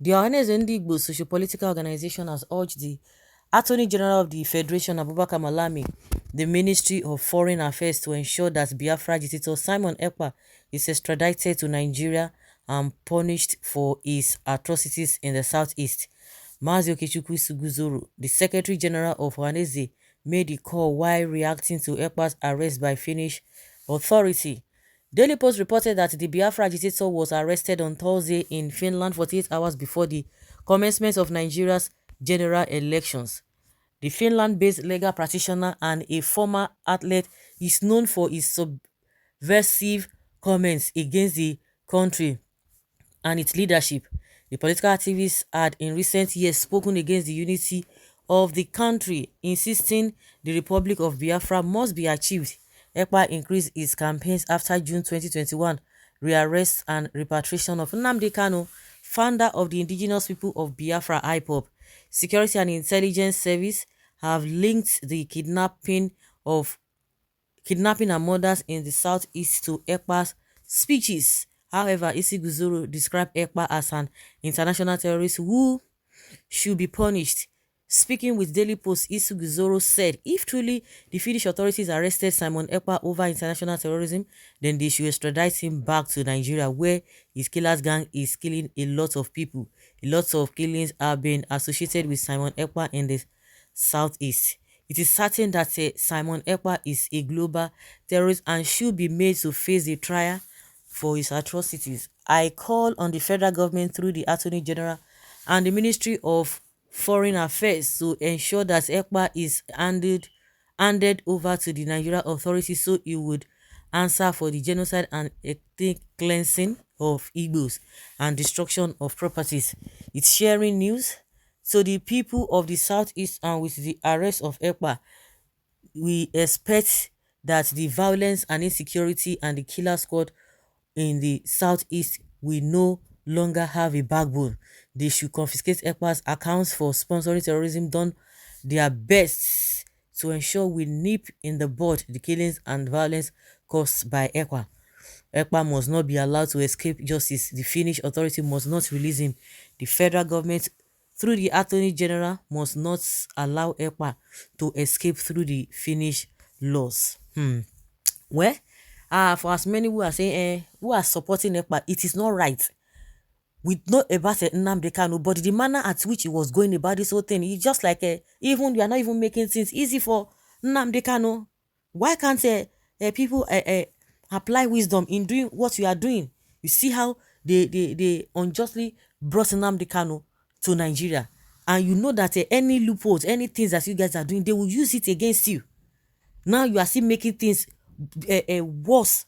The Ohanes Ndigbo socio-political organization has urged the Attorney General of the Federation, Abubakar Malami, the Ministry of Foreign Affairs to ensure that Biafra agitator Simon Ekpa is extradited to Nigeria and punished for his atrocities in the southeast. Mazi Okechukwu Suguzuru, the Secretary General of Ohanese, made the call while reacting to Ekpa's arrest by Finnish authority. Daily Post reported that the Biafra agitator was arrested on Thursday in Finland 48 hours before the commencement of Nigeria's general elections. The Finland-based legal practitioner and a former athlete is known for his subversive comments against the country and its leadership. The political activist had in recent years spoken against the unity of the country, insisting the Republic of Biafra must be achieved. Ekpa increased his campaigns after June 2021 rearrest and repatriation of Nnamdi Kanu, founder of the Indigenous People of Biafra IPOB. Security and Intelligence Service have linked the kidnapping and murders in the southeast to Ekpa's speeches. However, Isiguzuru described Ekpa as an international terrorist who should be punished. Speaking with Daily Post, Isiguzuru said if truly the Finnish authorities arrested Simon Ekpa over international terrorism, then they should extradite him back to Nigeria, where his killers gang is killing a lot of people. A lot of killings are being associated with Simon Ekpa in the southeast. It is certain that Simon Ekpa is a global terrorist and should be made to face a trial for his atrocities. I call on the federal government through the Attorney General and the Ministry of Foreign Affairs to ensure that Ekpa is handed over to the Nigerian authorities so he would answer for the genocide and ethnic cleansing of Igbos and destruction of properties. It's sharing news. So the people of the southeast, and with the arrest of Ekpa, we expect that the violence and insecurity and the killer squad in the southeast will no longer have a backbone. They should confiscate Ekpa's accounts for sponsoring terrorism, done their best to ensure we nip in the bud the killings and violence caused by Ekpa. Ekpa must not be allowed to escape justice. The Finnish authority must not release him. The federal government, through the Attorney General, must not allow Ekpa to escape through the Finnish laws. Well, for as many who are saying, who are supporting Ekpa, it is not right. We know about Nnamdi Kanu, but the manner at which he was going about this whole thing, it's just like even we are not even making things easy for Nnamdi Kanu. Why can't people apply wisdom in doing what you are doing? You see how they unjustly brought Nnamdi Kanu to Nigeria, and you know that any loopholes, any things that you guys are doing, they will use it against you. Now you are still making things worse,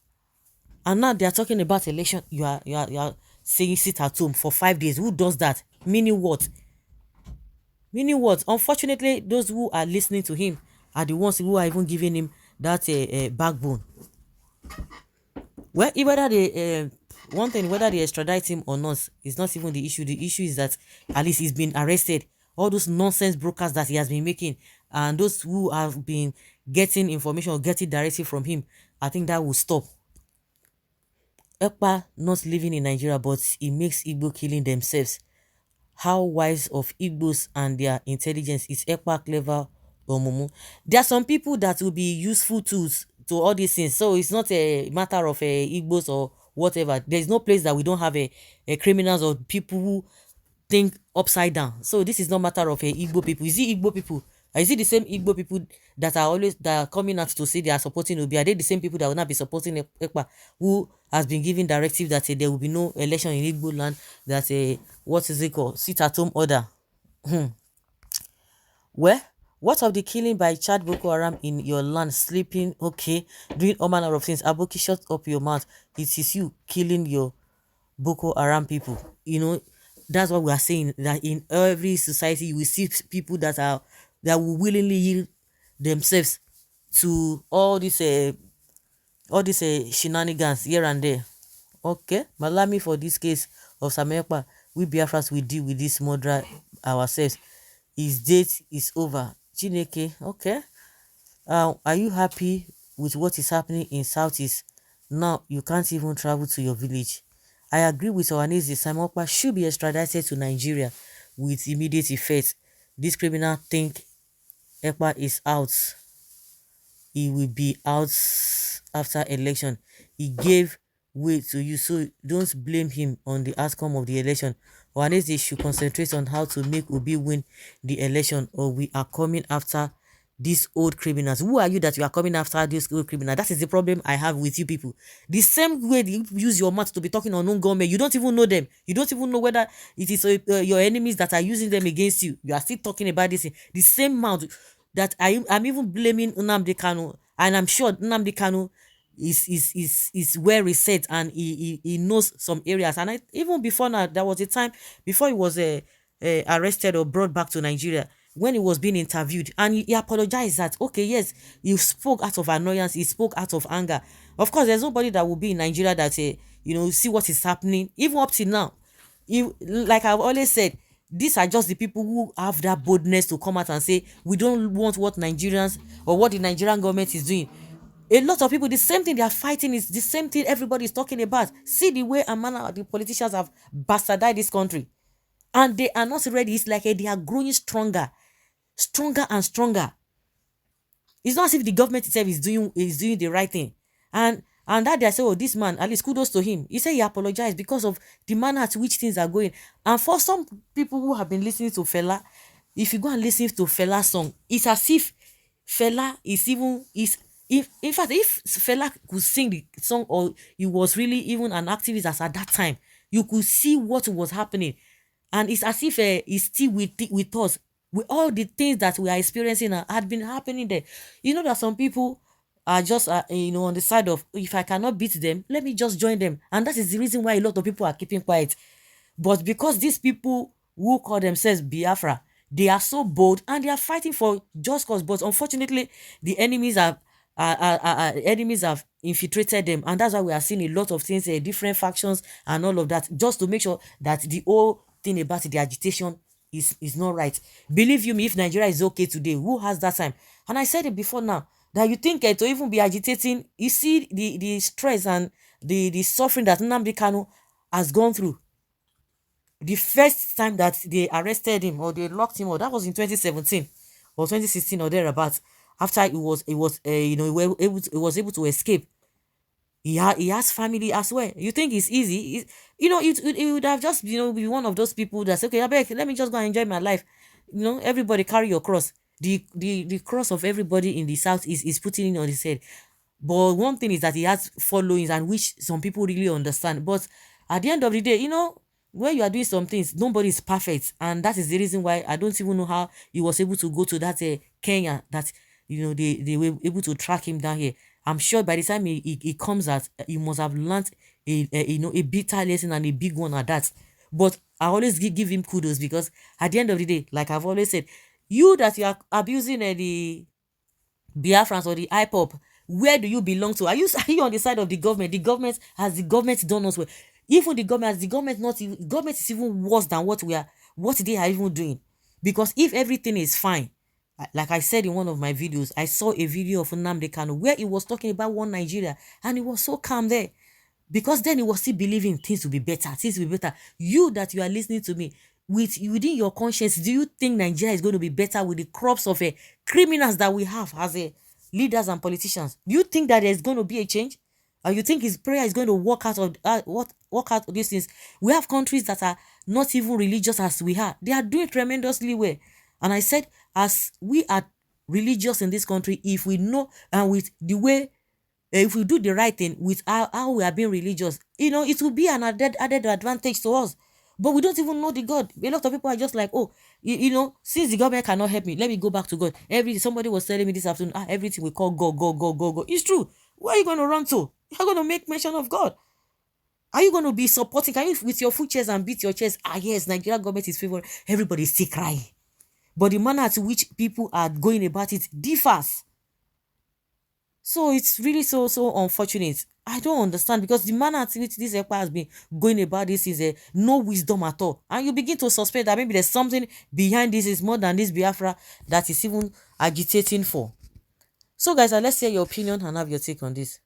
and now they are talking about election. You are saying sit at home for 5 days. Who does that? Meaning what? Meaning what? Unfortunately, those who are listening to him are the ones who are even giving him that backbone. Well, whether they one thing, whether they extradite him or not, is not even the issue. The issue is that at least he's been arrested. All those nonsense brokers that he has been making, and those who have been getting information or getting directly from him, I think that will stop. Ekpa not living in Nigeria, but he makes Igbo killing themselves. How wise of Igbos and their intelligence is Ekpa clever or mumu? There are some people that will be useful tools to all these things. So it's not a matter of Igbos or whatever. There's no place that we don't have a criminals or people who think upside down. So this is not matter of Igbo people. Is it Igbo people? Is it the same Igbo people that are coming out to say they are supporting Obi? Are they the same people that will not be supporting Ekpa, who has been giving directive that there will be no election in Igbo land, that what is it called? Sit at home order. Well, what of the killing by Chad Boko Haram in your land, sleeping, okay, doing all manner of things? Aboki, shut up your mouth. It is you killing your Boko Haram people. You know, that's what we are saying, that in every society you will see people that will willingly yield themselves to all these shenanigans here and there. Okay, Malami, for this case of Ekpa, we Biafras will deal with this murder ourselves. His date is over. Chineke, okay. Are you happy with what is happening in Southeast? Now you can't even travel to your village. I agree with Ohaneze. Simon Ekpa should be extradited to Nigeria with immediate effect. This criminal think Ekpa is out. He will be out after election. He gave way to you, so don't blame him on the outcome of the election. Ohaneze should concentrate on how to make Obi win the election, or we are coming after these old criminals. Who are you that you are coming after these old criminals? That is the problem I have with you people. The same way you use your mouth to be talking on unknown government, you don't even know them. You don't even know whether it is your enemies that are using them against you. You are still talking about this. The same mouth that I'm even blaming Nnamdi Kanu, and I'm sure Nnamdi Kanu is well researched, and he knows some areas. And even before now, there was a time before he was arrested or brought back to Nigeria, when he was being interviewed, and he apologized that, okay, yes, he spoke out of annoyance, he spoke out of anger. Of course, there's nobody that will be in Nigeria that see what is happening even up till now. Like I've always said, these are just the people who have that boldness to come out and say we don't want what Nigerians or what the Nigerian government is doing. A lot of people, the same thing they are fighting is the same thing everybody is talking about. See the way and manner the politicians have bastardized this country, and they are not ready. It's like they are growing stronger and stronger. It's not as if the government itself is doing the right thing. And that they say, oh, this man, at least kudos to him. He said he apologized because of the manner at which things are going. And for some people who have been listening to Fela, if you go and listen to Fela's song, it's as if Fela is even if in fact, if Fela could sing the song, or he was really even an activist as at that time, you could see what was happening. And it's as if he's still with us. With all the things that we are experiencing had been happening there. You know that some people are just on the side of, if I cannot beat them, let me just join them. And that is the reason why a lot of people are keeping quiet. But because these people who call themselves Biafra, they are so bold and they are fighting for just cause. But unfortunately, the enemies have infiltrated them, and that's why we are seeing a lot of things, different factions and all of that, just to make sure that the whole thing about the agitation is not right. Believe you me, if Nigeria is okay today, who has that time? And I said it before now, that you think to even be agitating, you see the stress and the suffering that Nnamdi Kanu has gone through. The first time that they arrested him or they locked him up, that was in 2017 or 2016 or thereabouts. After he was able to escape. He has family as well. You think it's easy? It would have just be one of those people that's okay. I beg, let me just go and enjoy my life. Everybody carry your cross. The cross of everybody in the south is putting it on his head. But one thing is that he has followings, and which some people really understand. But at the end of the day, when you are doing some things, nobody is perfect, and that is the reason why I don't even know how he was able to go to that Kenya. That they were able to track him down here. I'm sure by the time he comes out, he must have learned a bitter lesson, and a big one at that. But I always give him kudos, because at the end of the day, like I've always said, you that you are abusing the Biafrans or the IPOP, where do you belong to? Are you on the side of the government? The government done us well? Even the government is even worse than what they are even doing. Because if everything is fine, like I said in one of my videos, I saw a video of Nnamdi Kanu where he was talking about one Nigeria, and he was so calm there, because then he was still believing things will be better. You that you are listening to me, within your conscience, do you think Nigeria is going to be better with the crops of criminals that we have as leaders and politicians? Do you think that there's going to be a change? Or you think his prayer is going to work out these things? We have countries that are not even religious as we are. They are doing tremendously well. And I said, as we are religious in this country, if we know, and with the way, if we do the right thing with how we are being religious, it will be an added advantage to us. But we don't even know the God. A lot of people are just like, oh, since the government cannot help me, let me go back to God. Somebody was telling me this afternoon, everything we call God, God, God, God, God. It's true. Where are you going to run to? You're going to make mention of God. Are you going to be supporting? Can you, with your full chest, and beat your chest? Yes, Nigeria government is favoring. Everybody is still crying. But the manner to which people are going about it differs. So it's really so unfortunate. I don't understand, because the manner at which this Ekpa has been going about this is no wisdom at all. And you begin to suspect that maybe there's something behind this, is more than this Biafra that is even agitating for. So guys, let's hear your opinion and have your take on this.